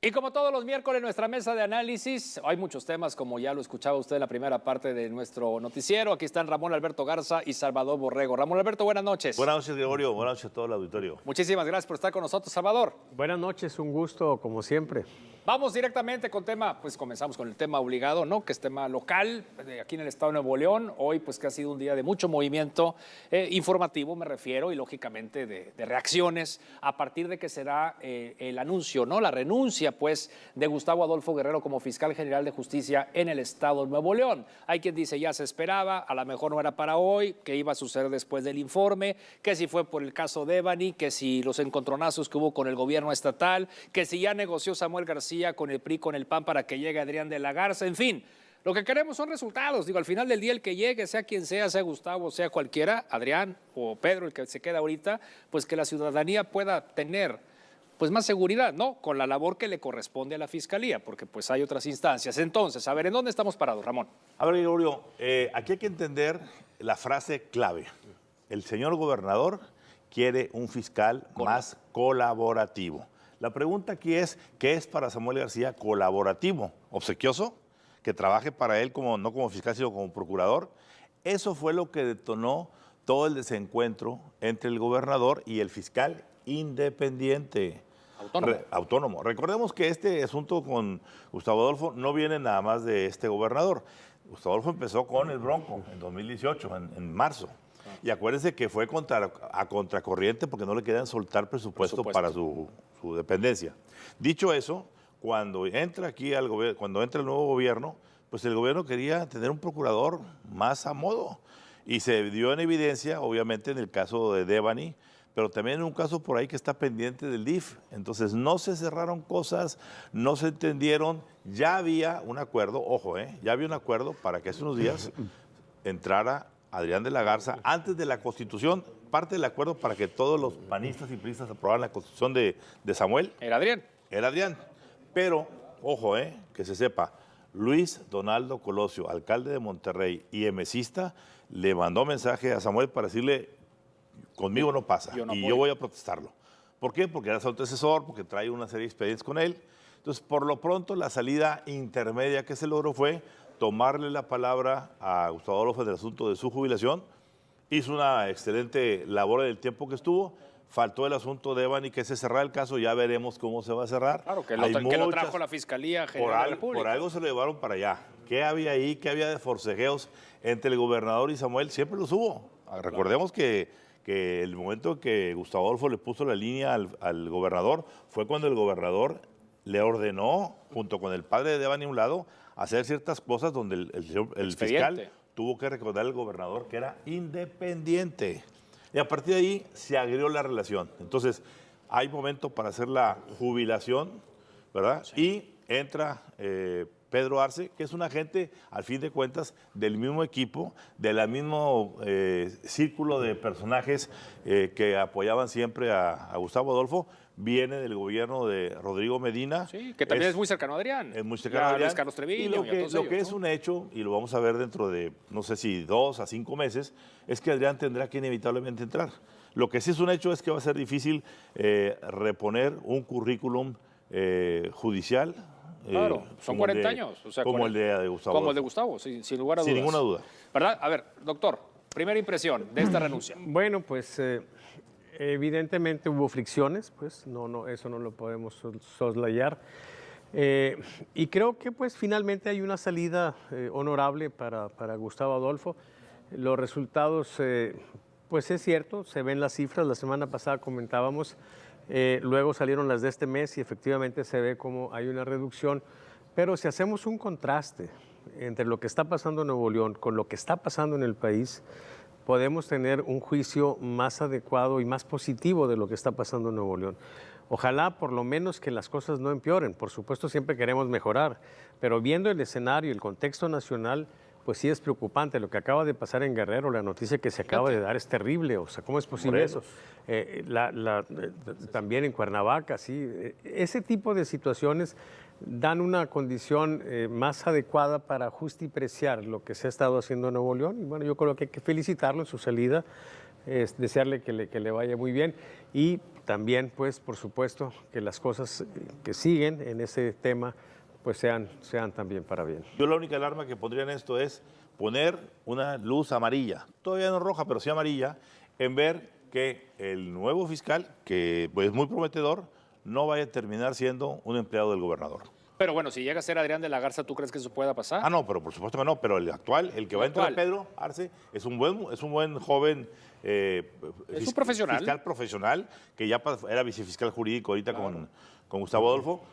Y como todos los miércoles, nuestra mesa de análisis, hay muchos temas, como ya lo escuchaba usted en la primera parte de nuestro noticiero. Aquí están Ramón Alberto Garza y Salvador Borrego. Ramón Alberto, buenas noches. Buenas noches, Gregorio. Buenas noches a todo el auditorio. Muchísimas gracias por estar con nosotros, Salvador. Buenas noches, un gusto, como siempre. Vamos directamente con tema, pues comenzamos con el tema obligado, ¿no? Que es tema local, aquí en el estado de Nuevo León. Hoy, pues que ha sido un día de mucho movimiento informativo, me refiero, y lógicamente de reacciones, a partir de que se da el anuncio, ¿no? La renuncia, pues, de Gustavo Adolfo Guerrero como fiscal general de justicia en el estado de Nuevo León. Hay quien dice ya se esperaba, a lo mejor no era para hoy, que iba a suceder después del informe, que si fue por el caso Devani, que si los encontronazos que hubo con el gobierno estatal, que si ya negoció Samuel García con el PRI, con el PAN para que llegue Adrián de la Garza, en fin. Lo que queremos son resultados. Digo, al final del día el que llegue, sea quien sea Gustavo, sea cualquiera, Adrián o Pedro, el que se queda ahorita, pues que la ciudadanía pueda tener pues más seguridad, ¿no? Con la labor que le corresponde a la Fiscalía, porque pues hay otras instancias. Entonces, a ver, ¿en dónde estamos parados, Ramón? A ver, Gregorio, aquí hay que entender la frase clave. El señor gobernador quiere un fiscal más colaborativo. La pregunta aquí es, ¿qué es para Samuel García colaborativo? ¿Obsequioso? ¿Que trabaje para él como, no como fiscal, sino como procurador? Eso fue lo que detonó todo el desencuentro entre el gobernador y el fiscal independiente. Autónomo. Recordemos que este asunto con Gustavo Adolfo no viene nada más de este gobernador. Gustavo Adolfo empezó con el Bronco en 2018, en marzo. Y acuérdense que fue a contracorriente porque no le querían soltar presupuesto para su dependencia. Dicho eso, cuando entra aquí cuando entra el nuevo gobierno, pues el gobierno quería tener un procurador más a modo. Y se dio en evidencia, obviamente, en el caso de Devani, pero también en un caso por ahí que está pendiente del DIF. Entonces no se cerraron cosas, no se entendieron. Ya había un acuerdo, ojo, ya había un acuerdo para que hace unos días entrara Adrián de la Garza antes de la Constitución, parte del acuerdo para que todos los panistas y priistas aprobaran la Constitución de Samuel. Era Adrián. Era Adrián. Pero, ojo, que se sepa, Luis Donaldo Colosio, alcalde de Monterrey y emesista, le mandó mensaje a Samuel para decirle, conmigo no pasa, yo voy a protestarlo. ¿Por qué? Porque era su antecesor, porque trae una serie de expedientes con él. Entonces, por lo pronto, la salida intermedia que se logró fue tomarle la palabra a Gustavo Adolfo en el asunto de su jubilación. Hizo una excelente labor en el tiempo que estuvo. Faltó el asunto de Devani, que se cerrara el caso, ya veremos cómo se va a cerrar. Claro, que lo trajo la Fiscalía General de la República. Por algo se lo llevaron para allá. ¿Qué había ahí? ¿Qué había de forcejeos entre el gobernador y Samuel? Siempre los hubo. Recordemos que el momento en que Gustavo Adolfo le puso la línea al gobernador fue cuando el gobernador le ordenó, junto con el padre de Devani a un lado, hacer ciertas cosas donde el fiscal tuvo que recordar al gobernador que era independiente. Y a partir de ahí se agrió la relación. Entonces, hay momento para hacer la jubilación, ¿verdad? Sí. Y entra Pedro Arce, que es un agente, al fin de cuentas, del mismo equipo, del mismo círculo de personajes que apoyaban siempre a Gustavo Adolfo. Viene del gobierno de Rodrigo Medina. Sí, que también es muy cercano a Adrián. Es muy cercano a Adrián. Carlos Treviño. Y lo que es un hecho, y lo vamos a ver dentro de, no sé si 2 a 5 meses, es que Adrián tendrá que inevitablemente entrar. Lo que sí es un hecho es que va a ser difícil reponer un currículum judicial. Claro, son 40 años. O sea, como el de Gustavo. Como el de Gustavo, sin lugar a dudas. Sin ninguna duda. ¿Verdad? A ver, doctor, primera impresión de esta renuncia. Bueno, pues evidentemente hubo fricciones, pues eso no lo podemos soslayar. Y creo que pues finalmente hay una salida honorable para Gustavo Adolfo. Los resultados, pues es cierto, se ven las cifras, la semana pasada comentábamos, luego salieron las de este mes y efectivamente se ve como hay una reducción, pero si hacemos un contraste entre lo que está pasando en Nuevo León con lo que está pasando en el país, podemos tener un juicio más adecuado y más positivo de lo que está pasando en Nuevo León. Ojalá por lo menos que las cosas no empeoren. Por supuesto siempre queremos mejorar, pero viendo el escenario, el contexto nacional, pues sí es preocupante. Lo que acaba de pasar en Guerrero, la noticia que se acaba de dar es terrible. O sea, ¿cómo es posible eso? También en Cuernavaca, sí. Ese tipo de situaciones dan una condición más adecuada para justipreciar lo que se ha estado haciendo en Nuevo León. Y bueno, yo creo que hay que felicitarlo en su salida. es desearle que le vaya muy bien y también, pues, por supuesto, que las cosas que siguen en ese tema pues sean también para bien. Yo la única alarma que pondría en esto es poner una luz amarilla, todavía no roja, pero sí amarilla, en ver que el nuevo fiscal, que pues, es muy prometedor, no vaya a terminar siendo un empleado del gobernador. Pero bueno, si llega a ser Adrián de la Garza, ¿tú crees que eso pueda pasar? Ah, no, pero por supuesto que no, pero el actual, el que va a entrar, Pedro Arce, es un buen joven es un profesional. Fiscal profesional, que ya era vicefiscal jurídico ahorita con Gustavo Adolfo.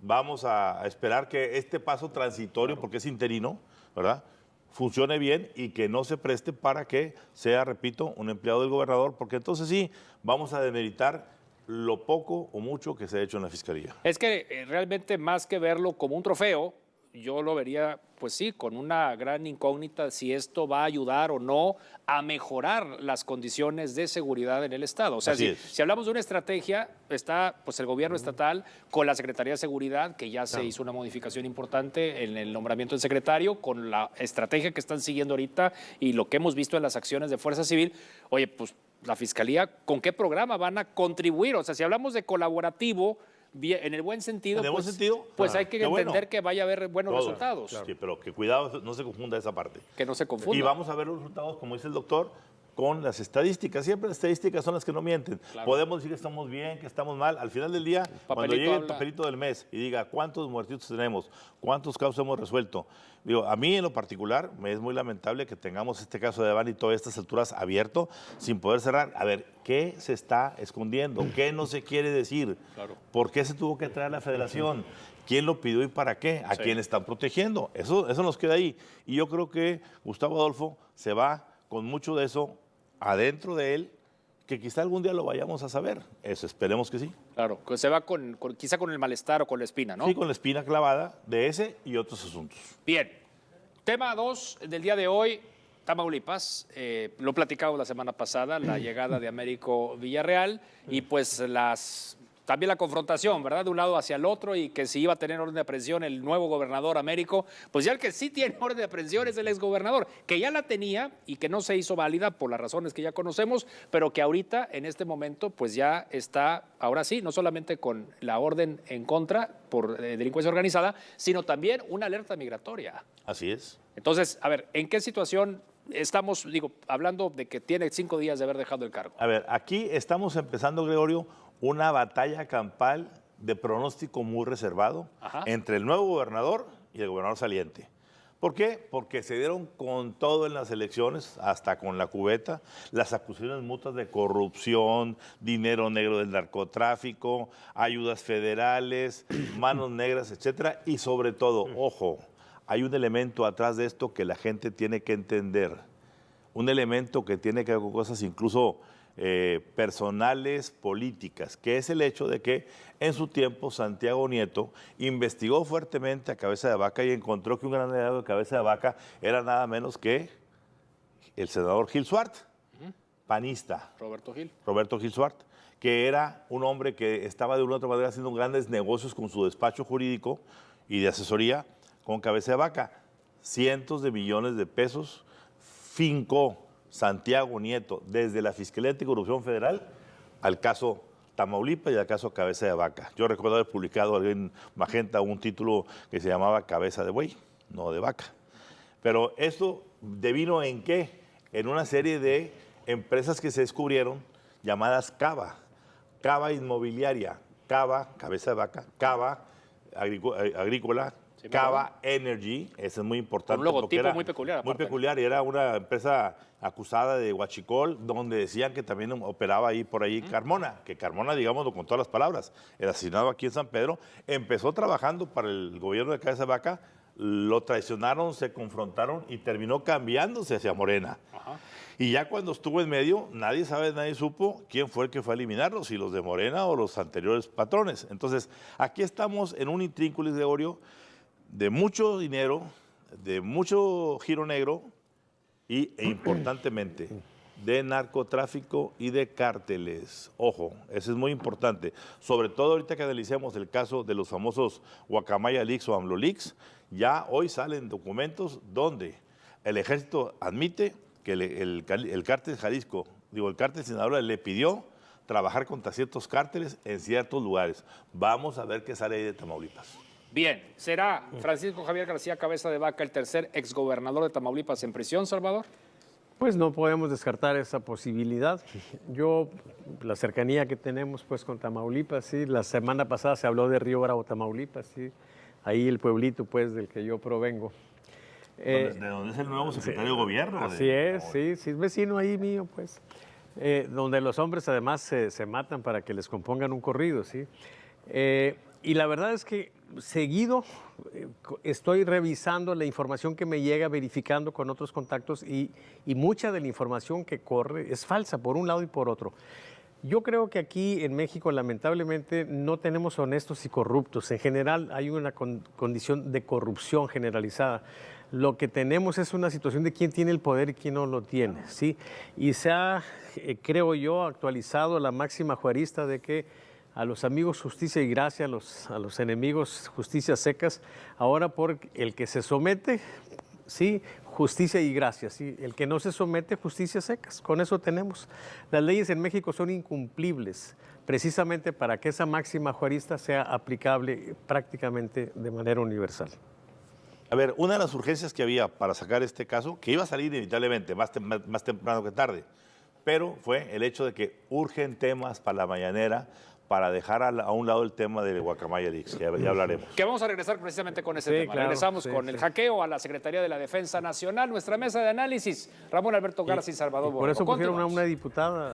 Vamos a esperar que este paso transitorio, porque es interino, ¿verdad?, funcione bien y que no se preste para que sea, repito, un empleado del gobernador, porque entonces sí vamos a demeritar lo poco o mucho que se ha hecho en la Fiscalía. Es que realmente más que verlo como un trofeo, yo lo vería, pues sí, con una gran incógnita si esto va a ayudar o no a mejorar las condiciones de seguridad en el Estado. O sea, si hablamos de una estrategia, está pues el gobierno estatal con la Secretaría de Seguridad, que ya se hizo una modificación importante en el nombramiento del secretario, con la estrategia que están siguiendo ahorita y lo que hemos visto en las acciones de Fuerza Civil. Oye, pues la Fiscalía, ¿con qué programa van a contribuir? O sea, si hablamos de colaborativo, en el buen sentido, pues hay que entender que vaya a haber buenos resultados. Claro. Sí, pero que cuidado, no se confunda esa parte. Que no se confunda. Y vamos a ver los resultados, como dice el doctor, con las estadísticas. Siempre las estadísticas son las que no mienten. Claro. Podemos decir que estamos bien, que estamos mal. Al final del día, cuando llegue el papelito del mes y diga cuántos muertitos tenemos, cuántos casos hemos resuelto. Digo, a mí en lo particular me es muy lamentable que tengamos este caso de Devani todas estas alturas abierto sin poder cerrar. A ver, ¿qué se está escondiendo? ¿Qué no se quiere decir? Claro. ¿Por qué se tuvo que traer a la federación? ¿Quién lo pidió y para qué? ¿A quién están protegiendo? Eso nos queda ahí. Y yo creo que Gustavo Adolfo se va con mucho de eso adentro de él, que quizá algún día lo vayamos a saber. Eso, esperemos que sí. Claro, que se va quizá con el malestar o con la espina, ¿no? Sí, con la espina clavada de ese y otros asuntos. Bien. Tema 2 del día de hoy, Tamaulipas. Lo platicamos la semana pasada, la llegada de Américo Villarreal y pues también la confrontación, ¿verdad? De un lado hacia el otro y que si iba a tener orden de aprehensión el nuevo gobernador Américo, pues ya el que sí tiene orden de aprehensión es el exgobernador, que ya la tenía y que no se hizo válida por las razones que ya conocemos, pero que ahorita, en este momento, pues ya está, ahora sí, no solamente con la orden en contra por delincuencia organizada, sino también una alerta migratoria. Así es. Entonces, a ver, ¿en qué situación estamos, hablando de que tiene 5 días de haber dejado el cargo? A ver, aquí estamos empezando, Gregorio, una batalla campal de pronóstico muy reservado entre el nuevo gobernador y el gobernador saliente. ¿Por qué? Porque se dieron con todo en las elecciones, hasta con la cubeta, las acusaciones mutuas de corrupción, dinero negro del narcotráfico, ayudas federales, manos negras, etcétera, y sobre todo, ojo, hay un elemento atrás de esto que la gente tiene que entender, un elemento que tiene que ver con cosas incluso personales, políticas, que es el hecho de que en su tiempo Santiago Nieto investigó fuertemente a Cabeza de Vaca y encontró que un gran aliado de Cabeza de Vaca era nada menos que el senador Gil Suart, panista. Roberto Gil Suart, que era un hombre que estaba de una u otra manera haciendo grandes negocios con su despacho jurídico y de asesoría con Cabeza de Vaca. Cientos de millones de pesos fincó Santiago Nieto desde la Fiscalía Anticorrupción Federal al caso Tamaulipas y al caso Cabeza de Vaca. Yo recuerdo haber publicado en Magenta un título que se llamaba Cabeza de Buey, no de vaca. Pero esto devino en qué? En una serie de empresas que se descubrieron llamadas Cava, Cava Inmobiliaria, Cava, Cabeza de Vaca, Cava Agrícola, Cava Energy, ese es muy importante. Un logotipo muy peculiar. Muy peculiar, y era una empresa acusada de huachicol, donde decían que también operaba ahí por ahí Carmona, que Carmona, digámoslo con todas las palabras, el asesinado aquí en San Pedro, empezó trabajando para el gobierno de Cabeza de Vaca, lo traicionaron, se confrontaron y terminó cambiándose hacia Morena. Y ya cuando estuvo en medio, nadie supo quién fue el que fue a eliminarlos, si los de Morena o los anteriores patrones. Entonces, aquí estamos en un intrínculis de Orio, de mucho dinero, de mucho giro negro e importantemente de narcotráfico y de cárteles. Ojo, eso es muy importante. Sobre todo ahorita que analicemos el caso de los famosos Guacamaya Leaks o AMLO Leaks, ya hoy salen documentos donde el ejército admite que el cártel Jalisco el cártel Sinaloa le pidió trabajar contra ciertos cárteles en ciertos lugares. Vamos a ver qué sale ahí de Tamaulipas. Bien, ¿será Francisco Javier García Cabeza de Vaca el tercer exgobernador de Tamaulipas en prisión, Salvador? Pues no podemos descartar esa posibilidad. La cercanía que tenemos pues con Tamaulipas, sí, la semana pasada se habló de Río Bravo, Tamaulipas, sí, ahí el pueblito pues del que yo provengo. ¿De dónde es el nuevo secretario de gobierno? Así es, sí, es vecino ahí mío, pues. Donde los hombres además se matan para que les compongan un corrido, ¿sí? Y la verdad es que seguido estoy revisando la información que me llega, verificando con otros contactos y mucha de la información que corre es falsa por un lado y por otro. Yo creo que aquí en México lamentablemente no tenemos honestos y corruptos. En general hay una condición de corrupción generalizada. Lo que tenemos es una situación de quién tiene el poder y quién no lo tiene, ¿sí? Y se ha, creo yo, actualizado la máxima juarista de que a los amigos justicia y gracia, a los enemigos justicia secas. Ahora por el que se somete, sí, justicia y gracia, sí. El que no se somete, justicia secas. Con eso tenemos. Las leyes en México son incumplibles, precisamente para que esa máxima juarista sea aplicable prácticamente de manera universal. A ver, una de las urgencias que había para sacar este caso, que iba a salir inevitablemente, más temprano que tarde, pero fue el hecho de que urgen temas para la mañanera, para dejar a un lado el tema de Guacamaya Leaks, que ya hablaremos. Que vamos a regresar precisamente con ese Sí, tema. claro, Regresamos sí, con el sí. hackeo a la Secretaría de la Defensa Nacional, nuestra mesa de análisis. Ramón Alberto Garza y Salvador Por eso Borrego. pusieron a Continuamos. una diputada